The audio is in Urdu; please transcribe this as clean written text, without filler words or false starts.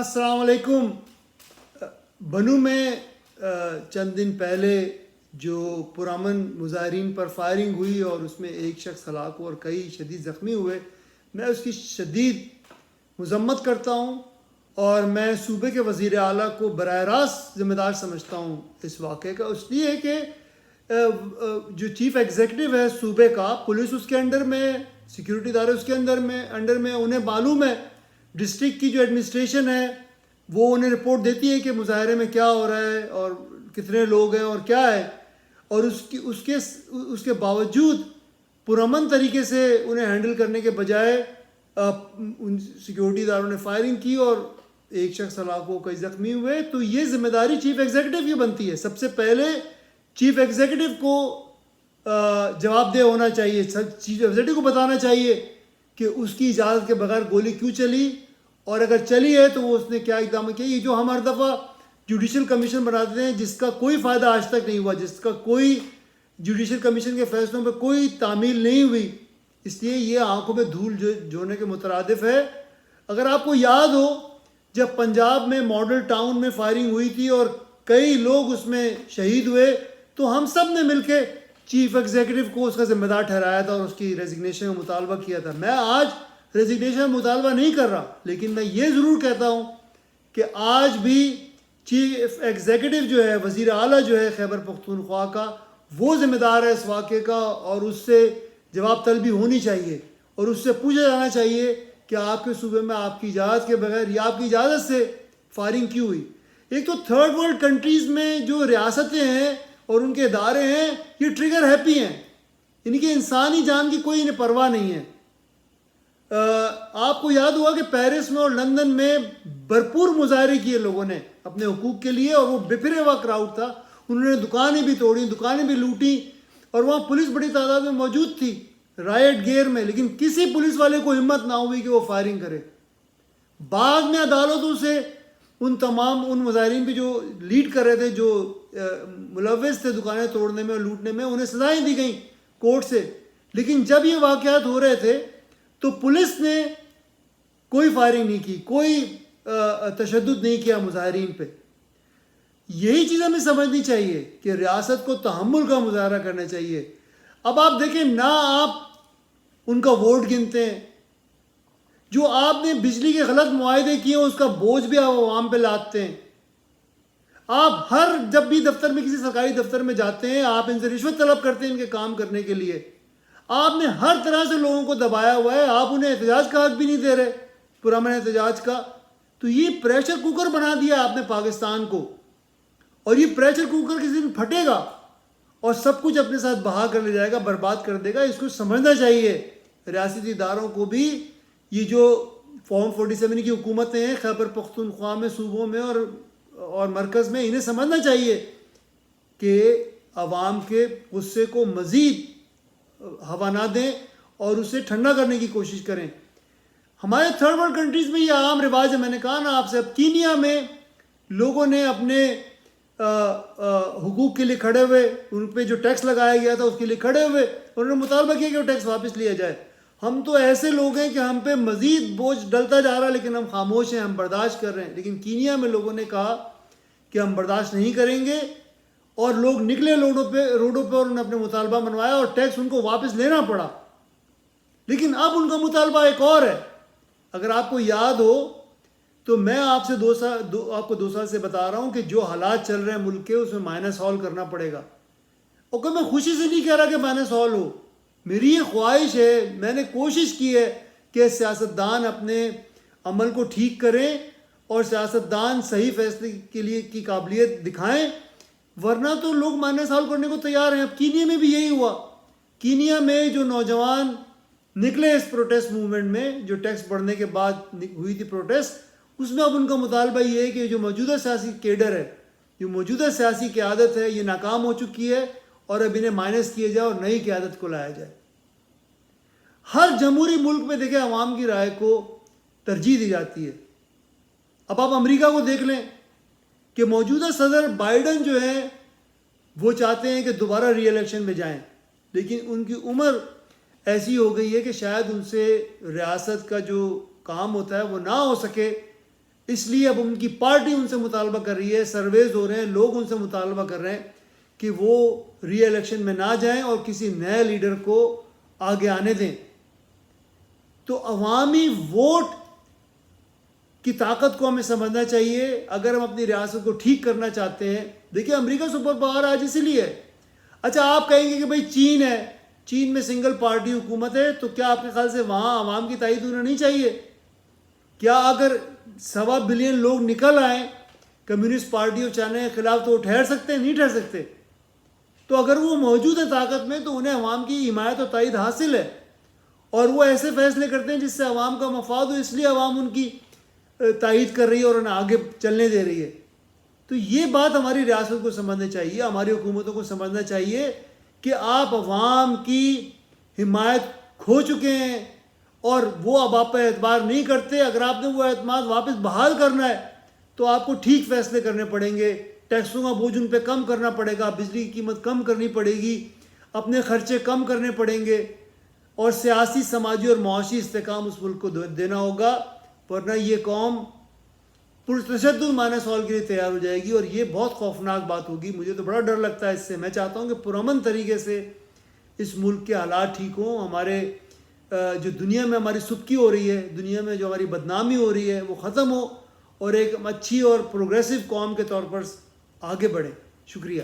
السلام علیکم. بنو میں چند دن پہلے جو پرامن مظاہرین پر فائرنگ ہوئی اور اس میں ایک شخص ہلاک اور کئی شدید زخمی ہوئے، میں اس کی شدید مذمت کرتا ہوں اور میں صوبے کے وزیر اعلیٰ کو براہ راست ذمہ دار سمجھتا ہوں اس واقعے کا، اس لیے کہ جو چیف ایگزیکٹو ہے صوبے کا، پولیس اس کے انڈر میں، سیکیورٹی ادارے اس کے انڈر میں، انہیں معلوم ہے ڈسٹرکٹ کی جو ایڈمنسٹریشن ہے وہ انہیں رپورٹ دیتی ہے کہ مظاہرے میں کیا ہو رہا ہے اور کتنے لوگ ہیں اور کیا ہے، اور اس کے باوجود پرامن طریقے سے انہیں ہینڈل کرنے کے بجائے ان سیکیورٹی اداروں نے فائرنگ کی اور ایک شخص ہلاک ہو کئی زخمی ہوئے. تو یہ ذمہ داری چیف ایگزیکٹو کی بنتی ہے. سب سے پہلے چیف ایگزیکٹو کو جواب دہ ہونا چاہیے، چیف ایگزیکٹو کو بتانا چاہیے کہ اس کی اجازت کے بغیر گولی کیوں چلی، اور اگر چلی ہے تو وہ اس نے کیا اقدام کیا. یہ جو ہم ہر دفعہ جوڈیشل کمیشن بناتے ہیں جس کا کوئی فائدہ آج تک نہیں ہوا، جس کا کوئی جوڈیشل کمیشن کے فیصلوں پہ کوئی تعمیل نہیں ہوئی، اس لیے یہ آنکھوں میں دھول جونے کے مترادف ہے. اگر آپ کو یاد ہو جب پنجاب میں ماڈل ٹاؤن میں فائرنگ ہوئی تھی اور کئی لوگ اس میں شہید ہوئے، تو ہم سب نے مل کے چیف ایگزیکٹو کو اس کا ذمہ دار ٹھہرایا تھا اور اس کی ریزگنیشن کا مطالبہ کیا تھا. میں آج ریزگنیشن کا مطالبہ نہیں کر رہا، لیکن میں یہ ضرور کہتا ہوں کہ آج بھی چیف ایگزیکٹو جو ہے، وزیر اعلیٰ جو ہے خیبر پختونخوا کا، وہ ذمہ دار ہے اس واقعے کا، اور اس سے جواب طلبی ہونی چاہیے اور اس سے پوچھا جانا چاہیے کہ آپ کے صوبے میں آپ کی اجازت کے بغیر یا آپ کی اجازت سے فائرنگ کیوں ہوئی. ایک تو تھرڈ ورلڈ کنٹریز میں جو ریاستیں ہیں اور ان کے ادارے ہیں یہ ٹریگر ہیپی ہیں، ان کی انسانی جان کی کوئی انہیں پرواہ نہیں ہے. آپ کو یاد ہوگا کہ پیرس میں اور لندن میں بھرپور مظاہرے کیے لوگوں نے اپنے حقوق کے لیے، اور وہ بکھرا ہوا کراؤڈ تھا. انہوں نے دکانیں بھی توڑی، دکانیں بھی لوٹی، اور وہاں پولیس بڑی تعداد میں موجود تھی رائٹ گیئر میں، لیکن کسی پولیس والے کو ہمت نہ ہوئی کہ وہ فائرنگ کرے. بعد میں عدالتوں سے ان مظاہرین پہ جو لیڈ کر رہے تھے، جو ملوث تھے دکانیں توڑنے میں اور لوٹنے میں، انہیں سزائیں دی گئیں کورٹ سے. لیکن جب یہ واقعات ہو رہے تھے تو پولیس نے کوئی فائرنگ نہیں کی، کوئی تشدد نہیں کیا مظاہرین پہ. یہی چیز ہمیں سمجھنی چاہیے کہ ریاست کو تحمل کا مظاہرہ کرنا چاہیے. اب آپ دیکھیں، نہ آپ ان کا ووٹ گنتے ہیں، جو آپ نے بجلی کے غلط معاہدے کیے ہیں اس کا بوجھ بھی آپ عوام پہ لادتے ہیں. آپ جب بھی دفتر میں، کسی سرکاری دفتر میں جاتے ہیں، آپ ان سے رشوت طلب کرتے ہیں ان کے کام کرنے کے لیے. آپ نے ہر طرح سے لوگوں کو دبایا ہوا ہے، آپ انہیں احتجاج کا حق بھی نہیں دے رہے، پرامن احتجاج کا. تو یہ پریشر کوکر بنا دیا آپ نے پاکستان کو، اور یہ پریشر کوکر کسی دن پھٹے گا اور سب کچھ اپنے ساتھ بہا کر لے جائے گا، برباد کر دے گا. اس کو سمجھنا چاہیے ریاستی اداروں کو بھی. یہ جو فارم 47 کی حکومتیں ہیں خیبر پختونخوا میں، صوبوں میں اور مرکز میں، انہیں سمجھنا چاہیے کہ عوام کے غصے کو مزید ہوا نہ دیں اور اسے ٹھنڈا کرنے کی کوشش کریں. ہمارے تھرڈ ورلڈ کنٹریز میں یہ عام رواج ہے. میں نے کہا نا آپ سے، اب کینیا میں لوگوں نے اپنے حقوق کے لیے کھڑے ہوئے، ان پہ جو ٹیکس لگایا گیا تھا اس کے لیے کھڑے ہوئے، انہوں نے مطالبہ کیا کہ وہ ٹیکس واپس لیا جائے. ہم تو ایسے لوگ ہیں کہ ہم پہ مزید بوجھ ڈلتا جا رہا ہے، لیکن ہم خاموش ہیں، ہم برداشت کر رہے ہیں. لیکن کینیا میں لوگوں نے کہا کہ ہم برداشت نہیں کریں گے، اور لوگ نکلے روڈوں پہ اور انہوں نے اپنے مطالبہ منوایا اور ٹیکس ان کو واپس لینا پڑا. لیکن اب ان کا مطالبہ ایک اور ہے. اگر آپ کو یاد ہو تو میں آپ کو 2 سال سے بتا رہا ہوں کہ جو حالات چل رہے ہیں ملک کے، اس میں مائنس ہال کرنا پڑے گا. اور کہ میں خوشی سے نہیں کہہ رہا کہ مائنس ہال ہو، میری یہ خواہش ہے، میں نے کوشش کی ہے کہ سیاستدان اپنے عمل کو ٹھیک کریں اور سیاستدان صحیح فیصلے کے لیے کی قابلیت دکھائیں، ورنہ تو لوگ مائنس ہال کرنے کو تیار ہیں. اب کینیا میں بھی یہی ہوا. کینیا میں جو نوجوان نکلے اس پروٹیسٹ موومنٹ میں، جو ٹیکس بڑھنے کے بعد ہوئی تھی پروٹیسٹ، اس میں اب ان کا مطالبہ یہ ہے کہ جو موجودہ سیاسی کیڈر ہے، جو موجودہ سیاسی قیادت ہے، یہ ناکام ہو چکی ہے اور اب انہیں مائنس کیے جائے اور نئی قیادت کو لایا جائے. ہر جمہوری ملک میں دیکھیں عوام کی رائے کو ترجیح دی جاتی ہے. اب آپ امریکہ کو دیکھ لیں کہ موجودہ صدر بائیڈن جو ہیں وہ چاہتے ہیں کہ دوبارہ ری الیکشن میں جائیں، لیکن ان کی عمر ایسی ہو گئی ہے کہ شاید ان سے ریاست کا جو کام ہوتا ہے وہ نہ ہو سکے. اس لیے اب ان کی پارٹی ان سے مطالبہ کر رہی ہے، سرویز ہو رہے ہیں، لوگ ان سے مطالبہ کر رہے ہیں کہ وہ ری الیکشن میں نہ جائیں اور کسی نئے لیڈر کو آگے آنے دیں۔ تو عوامی ووٹ کی طاقت کو ہمیں سمجھنا چاہیے اگر ہم اپنی ریاست کو ٹھیک کرنا چاہتے ہیں۔ دیکھیں امریکہ سپر پاور آج اسی لیے ہے۔ اچھا آپ کہیں گے کہ بھائی چین ہے، چین میں سنگل پارٹی حکومت ہے، تو کیا آپ کے خیال سے وہاں عوام کی تائید ہونا نہیں چاہیے؟ کیا اگر 1.25 بلین لوگ نکل آئیں کمیونسٹ پارٹی اور چائنا کے خلاف تو وہ ٹھہر سکتے ہیں؟ نہیں ٹھہر سکتے۔ تو اگر وہ موجود ہے طاقت میں تو انہیں عوام کی حمایت اور تائید حاصل ہے، اور وہ ایسے فیصلے کرتے ہیں جس سے عوام کا مفاد ہو، اس لیے عوام ان کی تائید کر رہی ہے اور انہیں آگے چلنے دے رہی ہے۔ تو یہ بات ہماری ریاست کو سمجھنا چاہیے، ہماری حکومتوں کو سمجھنا چاہیے کہ آپ عوام کی حمایت کھو چکے ہیں اور وہ اب آپ پہ اعتبار نہیں کرتے۔ اگر آپ نے وہ اعتماد واپس بحال کرنا ہے تو آپ کو ٹھیک فیصلے کرنے پڑیں گے، ٹیکسوں کا بوجھ ان پہ کم کرنا پڑے گا، بجلی کی قیمت کم کرنی پڑے گی، اپنے خرچے کم کرنے پڑیں گے، اور سیاسی، سماجی اور معاشی استحکام اس ملک کو دینا ہوگا، ورنہ یہ قوم پرتشدد معنی سوال کے لیے تیار ہو جائے گی، اور یہ بہت خوفناک بات ہوگی۔ مجھے تو بڑا ڈر لگتا ہے اس سے۔ میں چاہتا ہوں کہ پرامن طریقے سے اس ملک کے حالات ٹھیک ہوں، ہمارے جو دنیا میں ہماری سبکی ہو رہی ہے، دنیا میں جو ہماری بدنامی ہو رہی ہے وہ ختم ہو، اور ایک اچھی اور پروگریسو قوم کے طور پر آگے بڑھیں۔ شکریہ۔